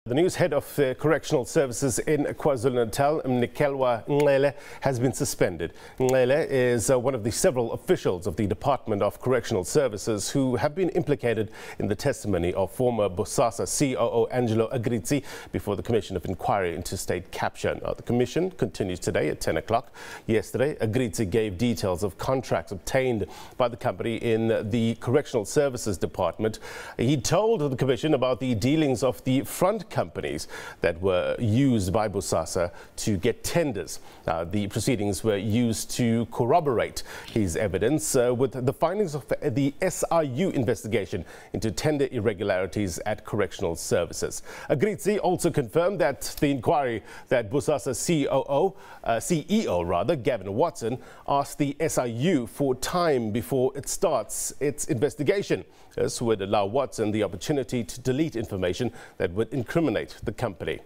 The news head of correctional services in KwaZulu-Natal, Mnikelwa Ngele, has been suspended. Ngele is one of the several officials of the Department of Correctional Services who have been implicated in the testimony of former Bosasa COO Angelo Agrizzi before the Commission of Inquiry into State Capture. Now, the commission continues today at 10 o'clock. Yesterday, Agrizzi gave details of contracts obtained by the company in the Correctional Services Department. He told the commission about the dealings of the front companies that were used by Bosasa to get tenders. The proceedings were used to corroborate his evidence with the findings of the SIU investigation into tender irregularities at correctional services. Agrizzi also confirmed that the inquiry that Bosasa CEO Gavin Watson asked the SIU for time before it starts its investigation. This would allow Watson the opportunity to delete information that would incriminate the company.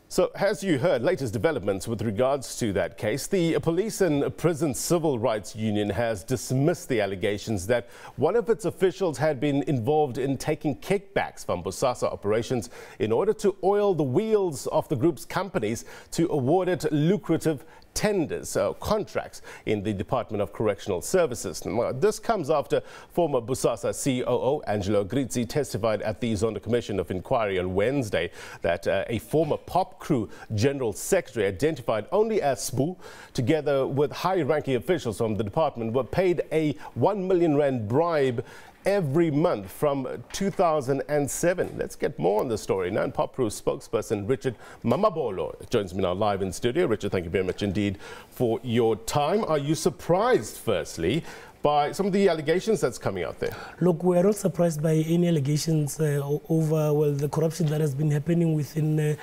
So, as you heard, latest developments with regards to that case. The Police and Prison Civil Rights Union has dismissed the allegations that one of its officials had been involved in taking kickbacks from Bosasa Operations in order to oil the wheels of the group's companies to award it lucrative tenders, contracts in the Department of Correctional Services. This comes after former Bosasa COO Angelo Agrizzi testified at the Zondo Commission of Inquiry on Wednesday that a former Popcru General Secretary, identified only as SPU, together with high-ranking officials from the department, were paid a R1 million bribe every month from 2007. Let's get more on the story now. And Popcru spokesperson Richard Mamabolo joins me now live in studio. Richard, thank you very much indeed for your time. Are you surprised, firstly, by some of the allegations that's coming out there? Look, we are not surprised by any allegations over the corruption that has been happening within the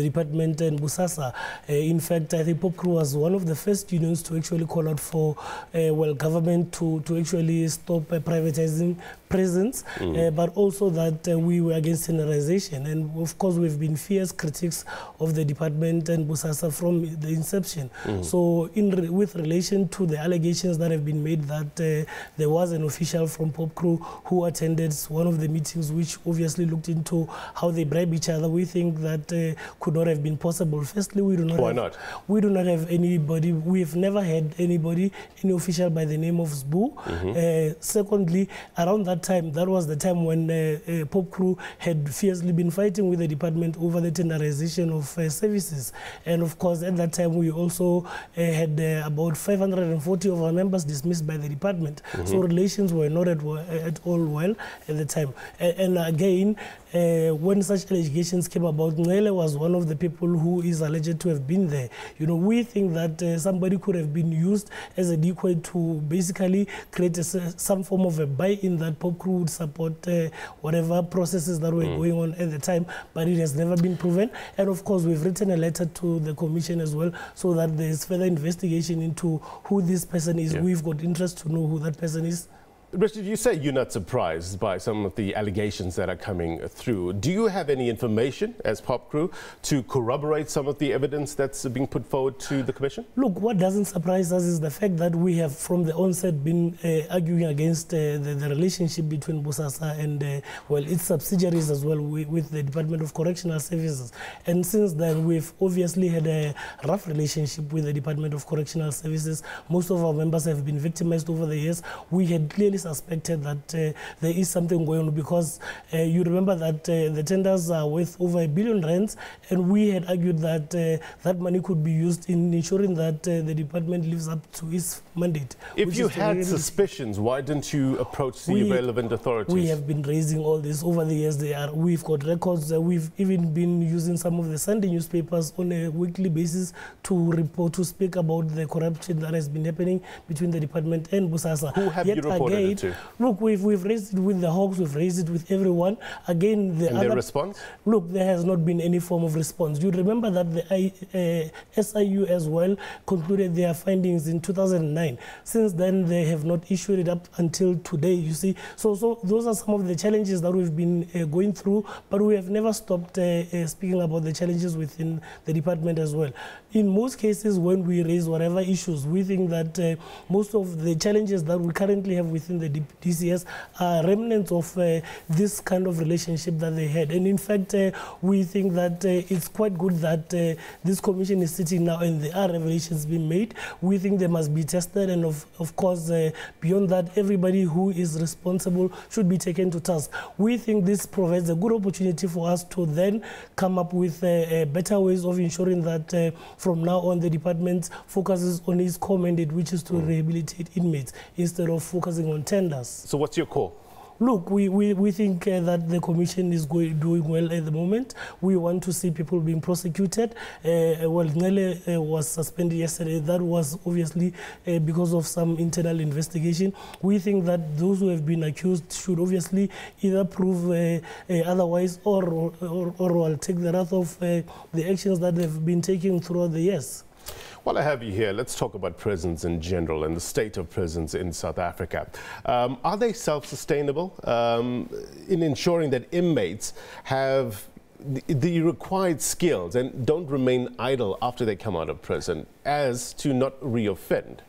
department and Bosasa. In fact, I think Popcru was one of the first unions to actually call out for government to actually stop privatizing prisons, but also that we were against standardization. And of course, we've been fierce critics of the department and Bosasa from the inception. So with relation to the allegations that have been made that there was an official from Popcru who attended one of the meetings which obviously looked into how they bribe each other, we think that could not have been possible. Firstly, we do not Why not? We do not have anybody, we've never had anybody, any official by the name of SBU. Secondly, around that time, that was the time when Popcru had fiercely been fighting with the department over the tenderization of services. And of course, at that time, we also had about 540 of our members dismissed by the department. So relations were not at all well at the time. And again, when such allegations came about, Ngele was one of the people who is alleged to have been there. You know, we think that somebody could have been used as a decoy to basically create some form of a buy-in that Popcru would support whatever processes that were going on at the time, but it has never been proven. And of course, we've written a letter to the commission as well, so that there's further investigation into who this person is. We've got interest to know who that person is. Richard, you say you're not surprised by some of the allegations that are coming through. Do you have any information as Popcru to corroborate some of the evidence that's being put forward to the Commission? Look, what doesn't surprise us is the fact that we have from the onset been arguing against the relationship between Bosasa and its subsidiaries as well with the Department of Correctional Services. And since then, we've obviously had a rough relationship with the Department of Correctional Services. Most of our members have been victimized over the years. We had clearly suspected that there is something going on, because you remember that the tenders are worth over R1 billion, and we had argued that that money could be used in ensuring that the department lives up to its mandate. If you had suspicions, why didn't you approach the relevant authorities? We have been raising all this over the years. We've got records. We've even been using some of the Sunday newspapers on a weekly basis to report, to speak about the corruption that has been happening between the department and Bosasa. Who have you reported it to? Look, we've raised it with the Hawks, we've raised it with everyone. Again, their response? Look, there has not been any form of response. You remember that the SIU as well concluded their findings in 2009. Since then, they have not issued it up until today, you see. So those are some of the challenges that we've been going through, but we have never stopped speaking about the challenges within the department as well. In most cases, when we raise whatever issues, we think that most of the challenges that we currently have within and the DCS are remnants of this kind of relationship that they had. And in fact, we think that it's quite good that this commission is sitting now and there are revelations being made. We think they must be tested, and of course, beyond that, everybody who is responsible should be taken to task. We think this provides a good opportunity for us to then come up with better ways of ensuring that from now on the department focuses on its core mandate, which is to rehabilitate inmates instead of focusing on tenders. So what's your call? Look, we think that the commission is doing well at the moment. We want to see people being prosecuted. Well, Nele was suspended yesterday. That was obviously because of some internal investigation. We think that those who have been accused should obviously either prove otherwise or will take the wrath of the actions that they've been taking throughout the years. While I have you here, let's talk about prisons in general and the state of prisons in South Africa. Are they self-sustainable in ensuring that inmates have the required skills and don't remain idle after they come out of prison as to not re-offend?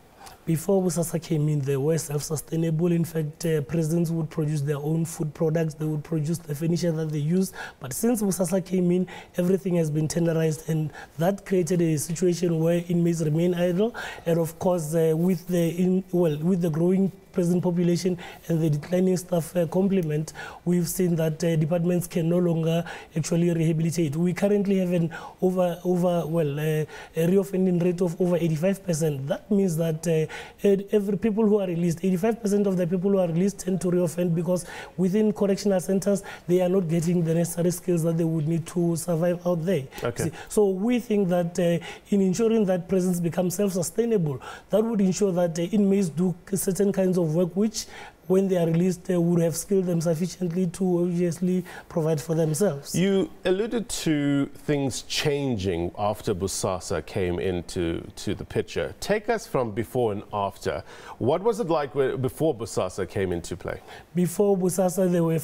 Before Bosasa came in, they were self-sustainable. In fact, prisons would produce their own food products. They would produce the furniture that they use. But since Bosasa came in, everything has been tenderized, and that created a situation where inmates remain idle. And of course, with the growing prison population and the declining staff complement, we've seen that departments can no longer actually rehabilitate. We currently have an a reoffending rate of over 85%. That means that every people who are released, 85% of the people who are released tend to reoffend because within correctional centers, they are not getting the necessary skills that they would need to survive out there. Okay. So we think that in ensuring that prisons become self-sustainable, that would ensure that inmates do certain kinds of work which, when they are released, they would have skilled them sufficiently to obviously provide for themselves. You alluded to things changing after Bosasa came into the picture. Take us from before and after. What was it like before Bosasa came into play? Before Bosasa, there were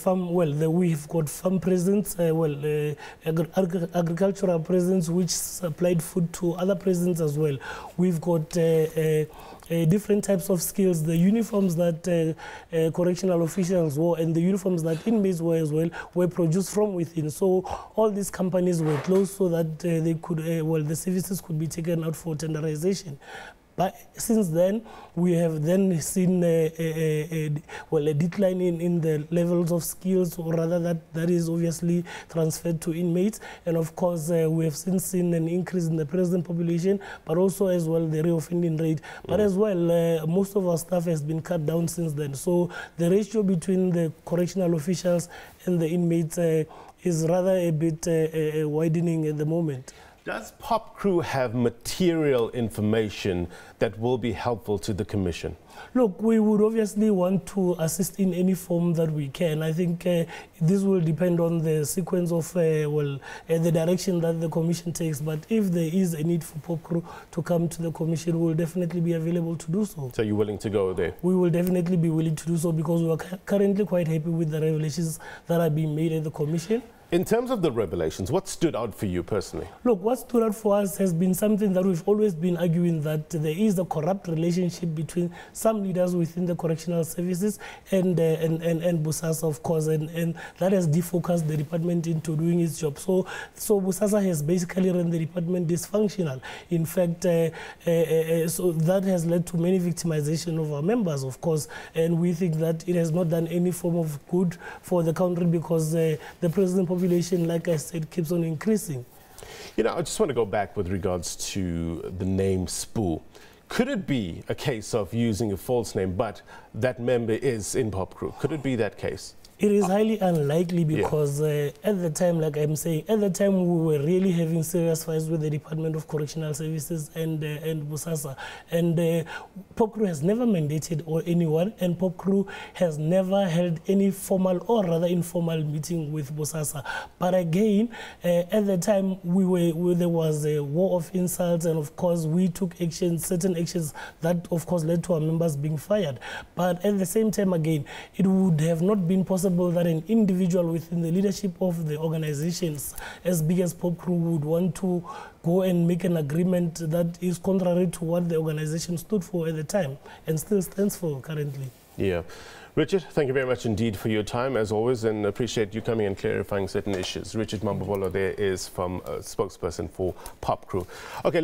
we've got farm prisons, agricultural prisons which supplied food to other prisons as well. We've got different types of skills. The uniforms that correctional officials wore and the uniforms that inmates wore as well were produced from within. So all these companies were closed so that they could, the services could be taken out for tenderization. But since then, we have then seen a decline in the levels of skills, or rather that is obviously transferred to inmates. And of course, we have seen an increase in the prison population, but also as well the reoffending rate. But as well, most of our staff has been cut down since then. So the ratio between the correctional officials and the inmates is rather a bit widening at the moment. Does Popcru have material information that will be helpful to the Commission? Look, we would obviously want to assist in any form that we can. I think this will depend on the sequence of, the direction that the Commission takes. But if there is a need for Popcru to come to the Commission, we will definitely be available to do so. So you're willing to go there? We will definitely be willing to do so because we are currently quite happy with the revelations that are being made at the Commission. In terms of the revelations, what stood out for you personally? Look, what stood out for us has been something that we've always been arguing, that there is a corrupt relationship between some leaders within the correctional services and Bosasa, of course, and that has defocused the department into doing its job. So Bosasa has basically run the department dysfunctional. In fact, so that has led to many victimization of our members, of course, and we think that it has not done any form of good for the country because the president population, like I said, keeps on increasing. You know, I just want to go back with regards to the name SPOO. Could it be a case of using a false name, but that member is in Popcru? Could it be that case? It is highly unlikely because at the time, like I'm saying, at the time we were really having serious fights with the Department of Correctional Services and Bosasa. And Popcru has never mandated anyone, and Popcru has never held any formal or rather informal meeting with Bosasa. But again, at the time there was a war of insults, and of course we took certain actions that of course led to our members being fired. But at the same time, again, it would have not been possible that an individual within the leadership of the organizations as big as Popcru would want to go and make an agreement that is contrary to what the organization stood for at the time and still stands for currently. Yeah. Richard, thank you very much indeed for your time, as always, and appreciate you coming and clarifying certain issues. Richard Mamabolo there is from spokesperson for Popcru. Okay.